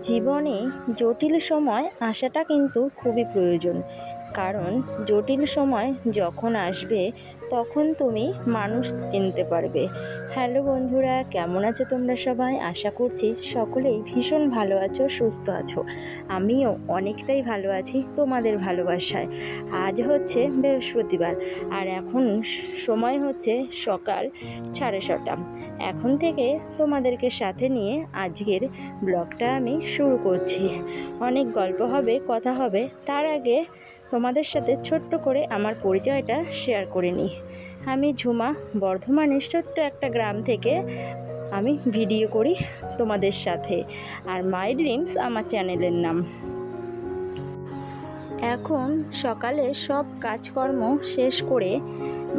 জীবনে জটিল সময় আসাটা কিন্তু খুবই প্রয়োজন। কারণ জটিল সময় যখন আসবে তখন তুমি মানুষ চিনতে পারবে। হ্যালো বন্ধুরা, কেমন আছো তোমরা সবাই? আশা করছি সকলেই ভীষণ ভালো আছো, সুস্থ আছো। আমিও অনেকটাই ভালো আছি তোমাদের ভালোবাসায়। আজ হচ্ছে বৃহস্পতিবার আর এখন সময় হচ্ছে সকাল 6:30। এখন থেকে তোমাদেরকে সাথে নিয়ে আজকের ব্লগটা আমি শুরু করছি। অনেক গল্প হবে, কথা হবে। তার আগে তোমাদের সাথে ছোট্ট করে আমার পরিচয়টা শেয়ার করে নিই। আমি ঝুমা, বর্ধমানের ছোট্ট একটা গ্রাম থেকে আমি ভিডিও করি তোমাদের সাথে। আর মাই ড্রিমস আমার চ্যানেলের নাম। এখন সকালে সব কাজকর্ম শেষ করে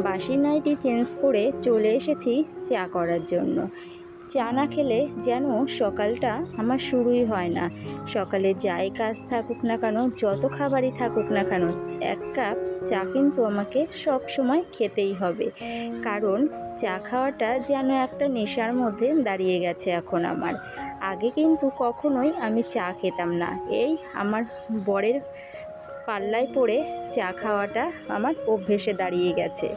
বাসি নাইটি চেঞ্জ করে চলে এসেছি চা করার জন্য। চা না খেলে যেন সকালটা আমার শুরুই হয় না। সকালে যাই কাজ থাকুক না কেন, যত খাবারই থাকুক না কেন, এক কাপ চা কিন্তু আমাকে সব সময় খেতেই হবে। কারণ চা খাওয়াটা যেন একটা নেশার মধ্যে দাঁড়িয়ে গেছে এখন আমার। আগে কিন্তু কখনোই আমি চা খেতাম না। এই আমার বরের পাল্লায় পড়ে চা খাওয়াটা আমার অভ্যেসে দাঁড়িয়ে গেছে।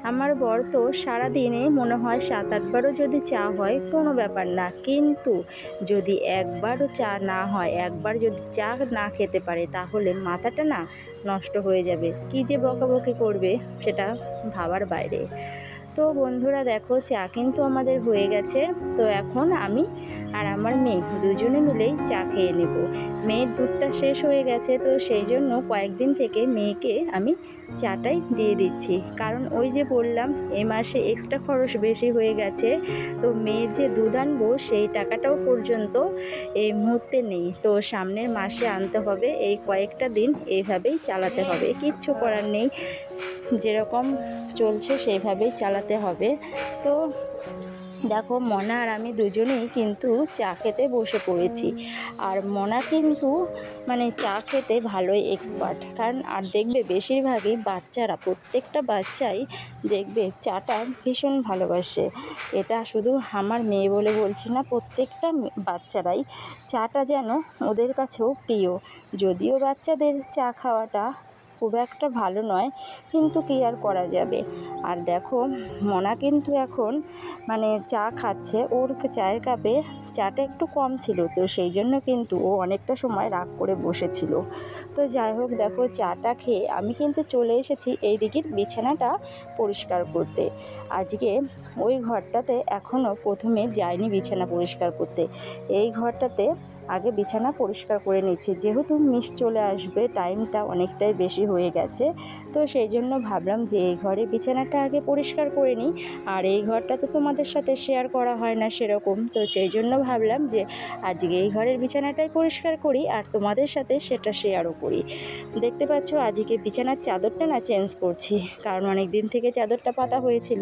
আমার বর তো সারাদিনে মনে হয় 7-8বারও যদি চা হয় কোনো ব্যাপার না, কিন্তু যদি একবারও চা না হয়, একবার যদি চা না খেতে পারে, তাহলে মাথাটা না নষ্ট হয়ে যাবে। কী যে বকাবকি করবে সেটা ভাবার বাইরে। তো বন্ধুরা দেখো, চা কিন্তু আমাদের হয়ে গেছে। তো এখন আমি আর আমার মেয়ে দুজনে মিলেই চা খেয়ে নেব। মেয়ের দুধটা শেষ হয়ে গেছে, তো সেই জন্য কয়েকদিন থেকে মেয়েকে আমি চাটাই দিয়ে দিচ্ছি। কারণ ওই যে বললাম, এ মাসে এক্সট্রা খরচ বেশি হয়ে গেছে। তো মেয়ের যে দুধ আনবো সেই টাকাটাও পর্যন্ত এই মুহূর্তে নেই। তো সামনের মাসে আনতে হবে। এই কয়েকটা দিন এইভাবেই চালাতে হবে, কিচ্ছু করার নেই। যেরকম চলছে সেইভাবেই চালাতে হবে। তো দেখো, মনা আর আমি দুজনেই কিন্তু চা খেতে বসে পড়েছি। আর মনা কিন্তু চা খেতে ভালোই এক্সপার্ট। কারণ আর দেখবে বেশিরভাগই বাচ্চারা, প্রত্যেকটা বাচ্চাই দেখবে চাটা ভীষণ ভালোবাসে। এটা শুধু আমার মেয়ে বলে বলছি না, প্রত্যেকটা বাচ্চারাই চাটা যেন ওদের কাছেও প্রিয়। যদিও বাচ্চাদের চা খাওয়াটা খুব একটা ভালো নয়, কিন্তু কী আর করা যাবে। আর দেখো, মনা কিন্তু এখন চা খাচ্ছে। ওর চায়ের কাপে চাটা একটু কম ছিল, তো সেই জন্য কিন্তু ও অনেকটা সময় রাগ করে বসেছিল। তো যাই হোক, দেখো চাটা খেয়ে আমি কিন্তু চলে এসেছি এই দিকের বিছানাটা পরিষ্কার করতে। আজকে ওই ঘরটাতে এখনও প্রথমে যাইনি বিছানা পরিষ্কার করতে। এই ঘরটাতে আগে বিছানা পরিষ্কার করে নিচ্ছি, যেহেতু মিস চলে আসবে, টাইমটা অনেকটাই বেশি হয়ে গেছে। তো সেই জন্য ভাবলাম যে এই ঘরে বিছানাটা আগে পরিষ্কার করে নিই। আর এই ঘরটা তো তোমাদের সাথে শেয়ার করা হয় না সেরকম, তো সেই জন্য ভাবলাম যে আজকে এই ঘরের বিছানাটাই পরিষ্কার করি আর তোমাদের সাথে সেটা শেয়ারও করি। দেখতে পাচ্ছ, আজকে বিছানার চাদরটা না চেঞ্জ করছি। কারণ অনেক দিন থেকে চাদরটা পাতা হয়েছিল,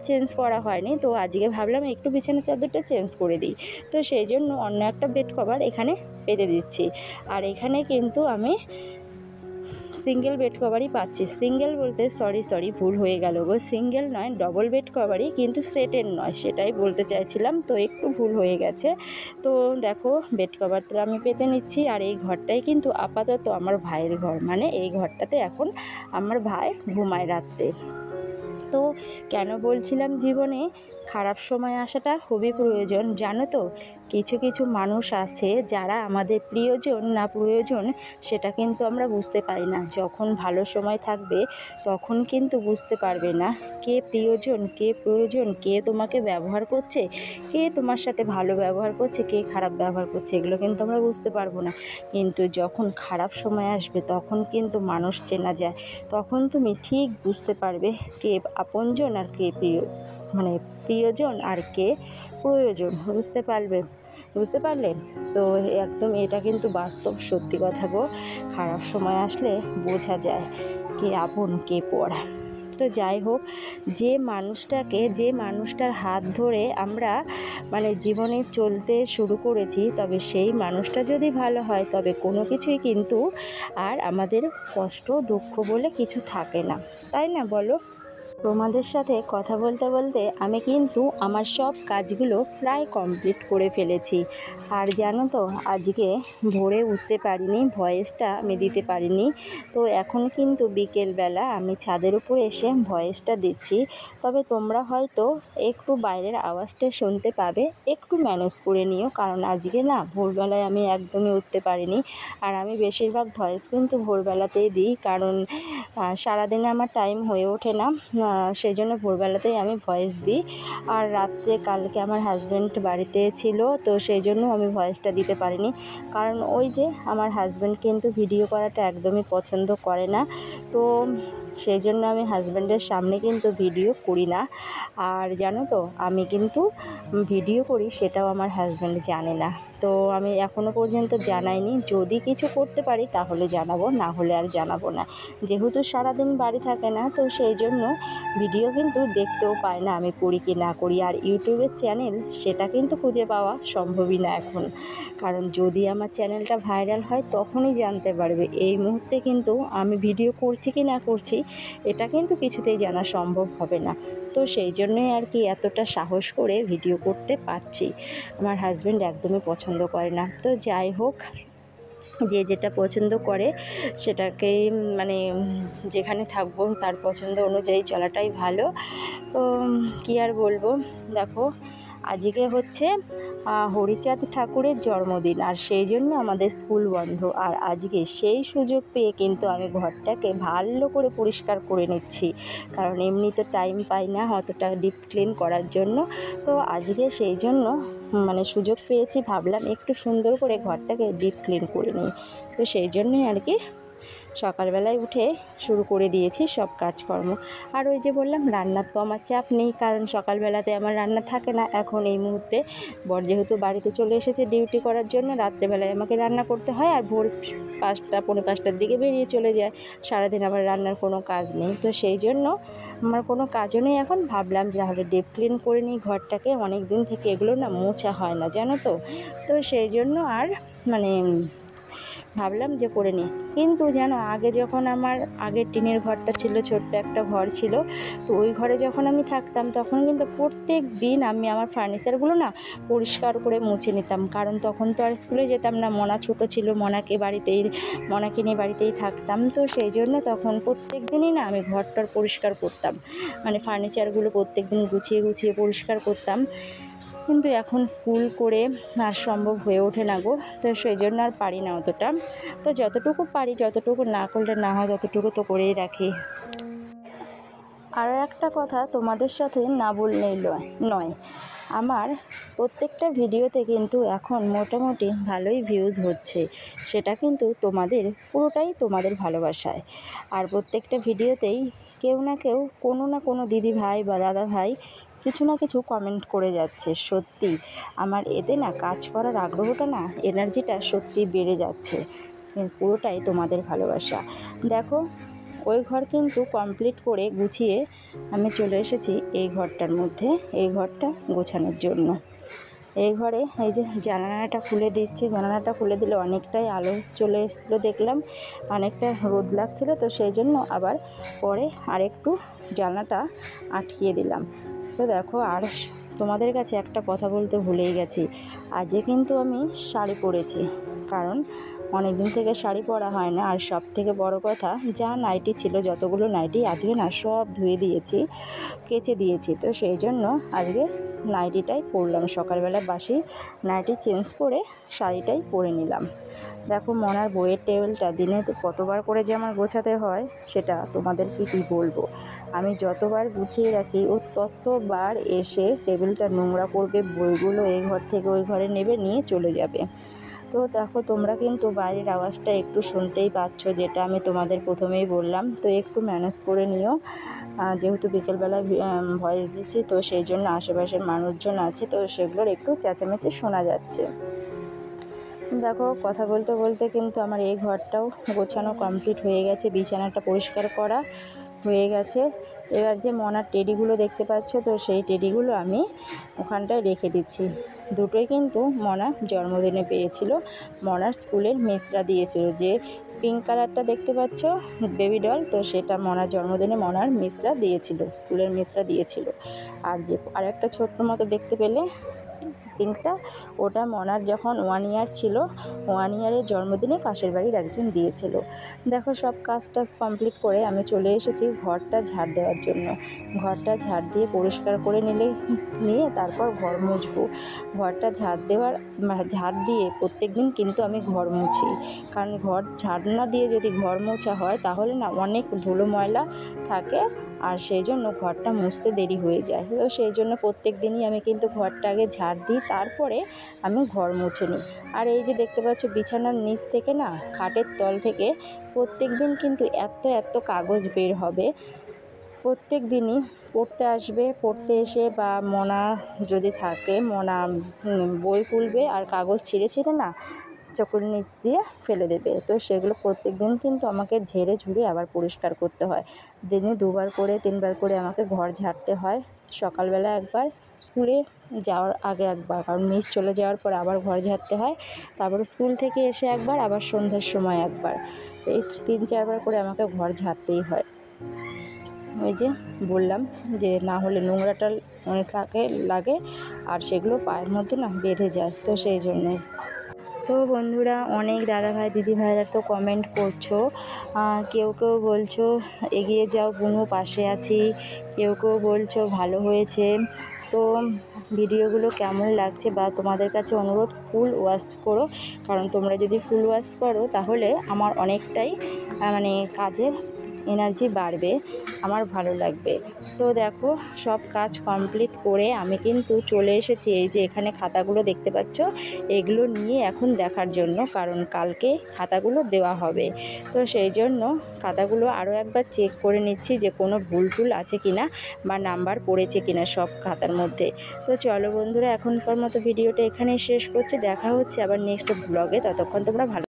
চেঞ্জ করা হয়নি। তো আজকে ভাবলাম একটু বিছানার চাদরটা চেঞ্জ করে দিই। তো সেই জন্য অন্য একটা বেড কভার এখানে পেতে দিচ্ছি। আর এখানে কিন্তু আমি সিঙ্গেল বেড কভারই পাচ্ছি। সিঙ্গেল বলতে সরি ভুল হয়ে গেল গো, সিঙ্গেল নয়, ডবল বেড কভারই, কিন্তু সেটের নয়, সেটাই বলতে চাইছিলাম। তো একটু ভুল হয়ে গেছে। তো দেখো, বেড কভারটা আমি পেতে নিচ্ছি। আর এই ঘরটাই কিন্তু আপাতত আমার ভাইয়ের ঘর, এই ঘরটাতে এখন আমার ভাই ঘুমায় রাত্রে। তো কেন বলছিলাম জীবনে খারাপ সময় আসাটা খুবই প্রয়োজন, জানো তো? কিছু কিছু মানুষ আছে যারা আমাদের প্রিয়জন না প্রয়োজন সেটা কিন্তু আমরা বুঝতে পারি না। যখন ভালো সময় থাকবে তখন কিন্তু বুঝতে পারবে না কে প্রিয়জন, কে প্রয়োজন, কে তোমাকে ব্যবহার করছে, কে তোমার সাথে ভালো ব্যবহার করছে, কে খারাপ ব্যবহার করছে, এগুলো কিন্তু আমরা বুঝতে পারবো না। কিন্তু যখন খারাপ সময় আসবে তখন কিন্তু মানুষ চেনা যায়। তখন তুমি ঠিক বুঝতে পারবে কে আপনজন আর কে প্রিয়জন আর কে প্রয়োজন। বুঝতে পারলে তো? একদম এটা কিন্তু বাস্তব সত্যি কথা গো। খারাপ সময় আসলে বোঝা যায় কে আপন কে পর। তো যাই হোক, যে মানুষটার হাত ধরে আমরা জীবনে চলতে শুরু করেছি, তবে সেই মানুষটা যদি ভালো হয় তবে কোনো কিছুই কিন্তু আর আমাদের কষ্ট দুঃখ বলে কিছু থাকে না, তাই না বলো? তোমাদের সাথে কথা বলতে বলতে আমি কিন্তু আমার সব কাজগুলো প্রায় কমপ্লিট করে ফেলেছি। আর জানো তো, আজকে ভোরে উঠতে পারিনি, ভয়েসটা আমি দিতে পারিনি। তো এখন কিন্তু বিকেলবেলা আমি ছাদের উপর এসে ভয়েসটা দিচ্ছি। তবে তোমরা হয়তো একটু বাইরের আওয়াজটা শুনতে পাবে, একটু ম্যানেজ করে নিও, কারণ আজকে না ভোরবেলায় আমি একদমই উঠতে পারিনি। আর আমি বেশিরভাগ ভয়েস কিন্তু ভোরবেলাতেই দিই, কারণ সারাদিনে আমার টাইম হয়ে ওঠে না। সেই জন্য ভোরবেলাতেই আমি ভয়েস দিই। আর রাত্রে কালকে আমার হাজব্যান্ড বাড়িতে ছিল, তো সেই জন্য আমি ভয়েসটা দিতে পারিনি। কারণ ওই যে আমার হাজব্যান্ড কিন্তু ভিডিও করাটা একদমই পছন্দ করে না, তো সেই জন্য আমি হাজব্যান্ডের সামনে কিন্তু ভিডিও করি না। আর জানো তো, আমি কিন্তু ভিডিও করি সেটাও আমার হাজব্যান্ড জানে না। তো আমি এখনও পর্যন্ত জানাইনি, যদি কিছু করতে পারি তাহলে জানাবো, না হলে আর জানাবো না। যেহেতু সারাদিন বাড়ি থাকে না, তো সেই জন্য ভিডিও কিন্তু দেখতেও পায় না আমি করি কি না করি। আর ইউটিউবের চ্যানেল সেটা কিন্তু খুঁজে পাওয়া সম্ভবই না এখন, কারণ যদি আমার চ্যানেলটা ভাইরাল হয় তখনই জানতে পারবে। এই মুহূর্তে কিন্তু আমি ভিডিও করছি কি না করছি এটা কিন্তু কিছুতেই জানা সম্ভব হবে না। তো সেই জন্যই আর কি এতটা সাহস করে ভিডিও করতে পারছি। আমার হাজব্যান্ড একদমই পছন্দ করে না। তো যাই হোক, যে যেটা পছন্দ করে সেটাকেই মানে যেখানে থাকবো তার পছন্দ অনুযায়ী চলাটাই ভালো। তো কী আর বলবো, দেখো আজকে হচ্ছে হরিচাঁদ ঠাকুরের জন্মদিন, আর সেই জন্য আমাদের স্কুল বন্ধ। আর আজকে সেই সুযোগ পেয়ে কিন্তু আমি ঘরটাকে ভালো করে পরিষ্কার করে নিচ্ছি, কারণ এমনি তো টাইম পাই না অতটা ডিপ ক্লিন করার জন্য। তো আজকে সেই জন্য মানে সুযোগ পেয়েছি, ভাবলাম একটু সুন্দর করে ঘরটাকে ডিপ ক্লিন করে নিই। তো সেই জন্যই আর কি সকালবেলায় উঠে শুরু করে দিয়েছি সব কাজকর্ম। আর ওই যে বললাম, রান্নার তো আমার চাপ নেই, কারণ সকালবেলাতে আমার রান্না থাকে না। এখন এই মুহূর্তে বর যেহেতু বাড়িতে চলে এসেছে ডিউটি করার জন্য, রাত্রেবেলায় আমাকে রান্না করতে হয়, আর ভোর 5টা পৌনে 5টার দিকে বেরিয়ে চলে যায়। সারাদিন আমার রান্নার কোনো কাজ নেই, তো সেই জন্য আমার কোনো কাজও নেই এখন। ভাবলাম যে তাহলে ডিপ ক্লিন করে নিই ঘরটাকে, অনেক দিন থেকে এগুলো না মোছা হয় না জানো তো। তো সেই জন্য আর মানে ভাবলাম যে করে নিই। কিন্তু জানো, আগে যখন আমার আগের টিনের ঘরটা ছিল, ছোট্ট একটা ঘর ছিল, তো ওই ঘরে যখন আমি থাকতাম তখন কিন্তু প্রত্যেক দিন আমি আমার ফার্নিচারগুলো না পরিষ্কার করে মুছে নিতাম। কারণ তখন তো আর স্কুলে যেতাম না, মনা ছোট ছিল, মনাকে নিয়ে বাড়িতেই থাকতাম। তো সেই জন্য তখন প্রত্যেক দিনই না আমি ঘরটার পরিষ্কার করতাম, মানে ফার্নিচারগুলো প্রত্যেক দিন গুছিয়ে গুছিয়ে পরিষ্কার করতাম। কিন্তু এখন স্কুল করে আর সম্ভব হয়ে ওঠে না গো, তো সেই জন্য আর পারি না অতটা। তো যতটুকু পারি, যতটুকু না করলে না হয় ততটুকু তো করেই রাখি। আরও একটা কথা তোমাদের সাথে না বললেই নয়, আমার প্রত্যেকটা ভিডিওতে কিন্তু এখন মোটামুটি ভালোই ভিউজ হচ্ছে। সেটা কিন্তু পুরোটাই তোমাদের ভালোবাসায়। আর প্রত্যেকটা ভিডিওতেই কেউ না কেউ, কোনো না কোনো দিদি ভাই বা দাদা ভাই কিছু না কিছু কমেন্ট করে যাচ্ছে। সত্যি আমার এতে না কাজ করার আগ্রহটা না, এনার্জিটা সত্যি বেড়ে যাচ্ছে। পুরোটাই তোমাদের ভালোবাসা। দেখো, ওই ঘর কিন্তু কমপ্লিট করে গুছিয়ে আমি চলে এসেছি এই ঘরটার মধ্যে, এই ঘরটা গোছানোর জন্য। এই ঘরে এই যে জানালাটা খুলে দিচ্ছি, জানালাটা খুলে দিলে অনেকটাই আলো চলে এসেছিলো, দেখলাম অনেকটা রোদ লাগছিলো, তো সেই জন্য আবার পরে আরেকটু জানলাটা আটকিয়ে দিলাম। তো দেখো, আর তোমাদের কাছে একটা কথা বলতে ভুলেই গেছি, আজকে কিন্তু আমি শাড়ি পরেছি, কারণ অনেক দিন থেকে শাড়ি পরা হয় না। আর সব থেকে বড় কথা, যা নাইটি ছিল, যতগুলো নাইটি আজকে না সব ধুয়ে দিয়েছি, কেচে দিয়েছি। তো সেই জন্য আজকে নাইটিটাই পরলাম, সকালবেলা বাসি নাইটি চেঞ্জ করে শাড়িটাই পরে নিলাম। দেখো, মনার বইয়ের টেবিলটা দিনে তো কতবার করে যে আমার গোছাতে হয় সেটা তোমাদেরকে কী বলবো। আমি যতবার গুছিয়ে রাখি ও ততবার এসে টেবিলটা নোংরা করবে, বইগুলো এই ঘর থেকে ওই ঘরে নেবে, নিয়ে চলে যাবে। তো দেখো, তোমরা কিন্তু বাইরের আওয়াজটা একটু শুনতেই পাচ্ছ, যেটা আমি তোমাদের প্রথমেই বললাম। তো একটু ম্যানেজ করে নিও, যেহেতু বিকেলবেলা ভয়েস দিচ্ছি, তো সেই জন্য আশেপাশের মানুষজন আছে, তো সেগুলোর একটু চেঁচামেচি শোনা যাচ্ছে। দেখো, কথা বলতে বলতে কিন্তু আমার এই ঘরটাও গোছানো কমপ্লিট হয়ে গেছে, বিছানাটা পরিষ্কার করা হয়ে গেছে। এবার যে মনার টেডিগুলো দেখতে পাচ্ছ, তো সেই টেডিগুলো আমি ওখানটায় রেখে দিচ্ছি। দুটোই কিন্তু মনা জন্মদিনে পেয়েছিল। মনার স্কুলের মিসরা দিয়েছিল, যে পিঙ্ক কালারটা দেখতে পাচ্ছ বেবি ডল, তো সেটা মনার জন্মদিনে মনার মিসরা দিয়েছিল, স্কুলের মিসরা দিয়েছিল। আর যে আরেকটা ছোট্ট মতো দেখতে পেলে পিঙ্কটা, ওটা মনার যখন 1 ইয়ার ছিল, 1 ইয়ারের জন্মদিনে পাশের বাড়ির একজন দিয়েছিল। দেখো সব কাজ টাজ কমপ্লিট করে আমি চলে এসেছি ঘরটা ঝাড় দেওয়ার জন্য। ঘরটা ঝাড় দিয়ে পরিষ্কার করে নিয়ে তারপর ঘর মুছবো। ঘরটা ঝাড় দিয়ে প্রত্যেক দিন কিন্তু আমি ঘর মুছি, কারণ ঘর ঝাড় না দিয়ে যদি ঘর মোছা হয় তাহলে না অনেক ধুলো ময়লা থাকে, আর সেই জন্য ঘরটা মুছতে দেরি হয়ে যায়। তো সেই জন্য প্রত্যেক দিনই আমি কিন্তু ঘরটা আগে ঝাড় দিই, তারপরে আমি ঘর মুছে নিই। আর এই যে দেখতে পাচ্ছ বিছানার নিচ থেকে না, খাটের তল থেকে প্রত্যেক দিন কিন্তু এত কাগজ বের হবে। প্রত্যেক দিনই পড়তে আসবে, পড়তে এসে বা মনা যদি থাকে, মনা বই খুলবে আর কাগজ ছিঁড়ে না চোখের নিচ দিয়ে ফেলে দেবে। তো সেগুলো প্রত্যেক দিন কিন্তু আমাকে ঝেড়ে ঝুড়ে আবার পরিষ্কার করতে হয়। দিনে 2বার করে 3বার করে আমাকে ঘর ঝাড়তে হয়। সকালবেলা একবার, স্কুলে যাওয়ার আগে একবার, কারণ মিস চলে যাওয়ার পর আবার ঘর ঝাড়তে হয়। তারপরে স্কুল থেকে এসে একবার, আবার সন্ধ্যার সময় একবার। এই 3-4বার করে আমাকে ঘর ঝাড়তেই হয়। ওই যে বললাম যে না হলে নোংরাটা অনেক লাগে, আর সেগুলো পায়ের মধ্যে না বেঁধে যায়, তো সেই জন্যই। তো বন্ধুরা, অনেক দাদাভাই দিদিভাইরা তো কমেন্ট করছো, কেউ বলছো এগিয়ে যাও বুনু, পাশে আছি, কেউ বলছো ভালো হয়েছে। তো ভিডিওগুলো কেমন লাগছে বা তোমাদের কাছে অনুরোধ, ফুল ওয়াচ করো, কারণ তোমরা যদি ফুল ওয়াচ করো তাহলে আমার অনেকটাই মানে কাজের এনার্জি বাড়বে, আমার ভালো লাগবে। তো দেখো সব কাজ কমপ্লিট করে আমি কিন্তু চলে এসেছি। এই যে এখানে খাতাগুলো দেখতে পাচ্ছ, এগুলো নিয়ে এখন দেখার জন্য, কারণ কালকে খাতাগুলো দেওয়া হবে। তো সেই জন্য খাতাগুলো আরও একবার চেক করে নিচ্ছি যে কোনো ভুল আছে কিনা বা নাম্বার পড়েছে কিনা সব খাতার মধ্যে। তো চলো বন্ধুরা, এখনকার মতো ভিডিওটা এখানেই শেষ করছি। দেখা হচ্ছে আবার নেক্সট ব্লগে, ততক্ষণ তোমরা ভালো